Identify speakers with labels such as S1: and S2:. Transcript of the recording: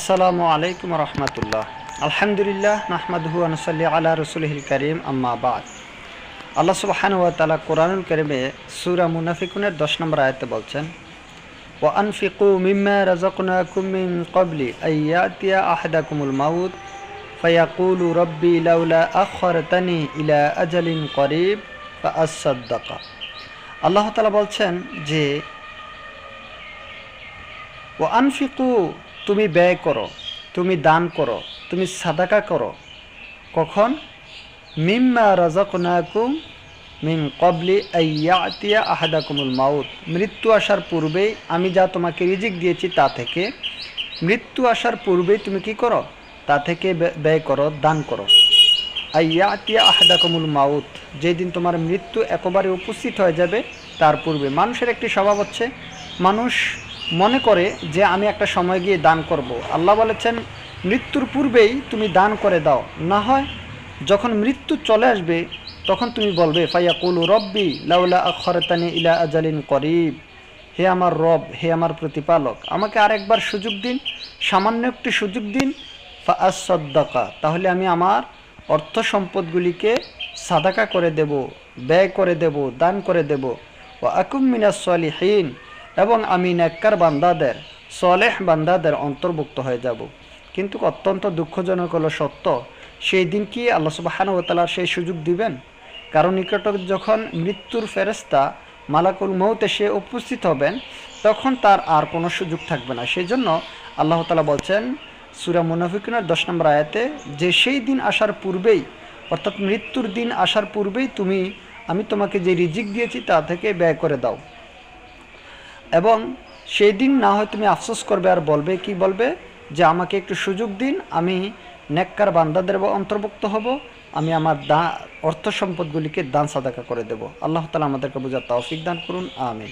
S1: আসসালামু আলাইকুম রহমতুল্লাহ। আলহামদুলিল্লাহ নাহমাদুহু ওয়া নুসাল্লি আলা রাসূলিহিল কারীম, আম্মা বাদ। আল্লাহ সুবহানাহু ওয়া তাআলা কোরআনুল কারীমে সূরা মুনাফিকুনের 10 নম্বর আয়াতে বলছেন, ওয়া আনফিকু মিম্মা রাযাকনাকুম মিন ক্বাবলি আইয়াতিয়া আহাদাকুমুল মাউত ফায়াকুলু রাব্বি লাউলা আখখারতানি ইলা আজালিন করিব ফাআসাদ্দাকা। আল্লাহ তাআলা বলছেন যে ও আনফিকু, তুমি ব্যয় করো, তুমি দান করো, তুমি সাদাকা করো। কখন? মিম্মা রাযাকনাকুম মিন ক্বাবলি আইয়াতিয়া আহাদাকুমুল মাউত, মৃত্যু আসার পূর্বেই আমি যা তোমাকে রিজিক দিয়েছি তা থেকে, মৃত্যু আসার পূর্বেই তুমি কি করো? তা থেকে ব্যয় করো, দান করো। আইয়াতিয়া আহাদাকুমুল মাউত, যেদিন তোমার মৃত্যু একেবারে উপস্থিত হয়ে যাবে তার পূর্বে। মানুষের একটি স্বভাব হচ্ছে, মানুষ মনে করে যে আমি একটা সময় গিয়ে দান করব। আল্লাহ বলেছেন মৃত্যুর পূর্বেই তুমি দান করে দাও, না হয় যখন মৃত্যু চলে আসবে তখন তুমি বলবে ফায়াকুলু রব্বি লাউলা আখখারতানি ইলা আজালিন করিব, হে আমার রব, হে আমার প্রতিপালক, আমাকে আরেকবার সুযোগ দিন, সামান্য একটি সুযোগ দিন। ফাআসাদ্দাকা, তাহলে আমি আমার অর্থ সম্পদগুলিকে সাদাকা করে দেব, ব্যয় করে দেব, দান করে দেব। ওয়া আকুম মিনাস সালিহিন, এবং আমি নেককার বান্দাদের, সলেহ বান্দাদের অন্তর্ভুক্ত হয়ে যাব। কিন্তু অত্যন্ত দুঃখজনক হলো সত্য, সেই দিন কি আল্লাহ সুবহানাহু ওয়া তাআলা সেই সুযোগ দিবেন? কারণ নিকট যখন মৃত্যুর ফেরেশতা মালাকুল মউত এসে উপস্থিত হবেন তখন তার আর কোনো সুযোগ থাকবে না। সেই জন্য আল্লাহ তাআলা বলছেন সূরা মুনাফিকুনের 10 নম্বর আয়াতে যে সেই দিন আসার পূর্বেই, অর্থাৎ মৃত্যুর দিন আসার পূর্বেই আমি তোমাকে যে রিজিক দিয়েছি তা থেকে ব্যয় করে দাও। এবং সেই দিন না হয় তুমি আফসোস করবে আর বলবে, কি বলবে? যে আমাকে একটু সুযোগ দিন, আমি নেককার বান্দাদের অন্তর্ভুক্ত হব, আমি আমার অর্থ সম্পদগুলিকে দান সাদাকা করে দেব। আল্লাহ তাআলা আমাদেরকে বোঝার তৌফিক দান করুন, আমিন।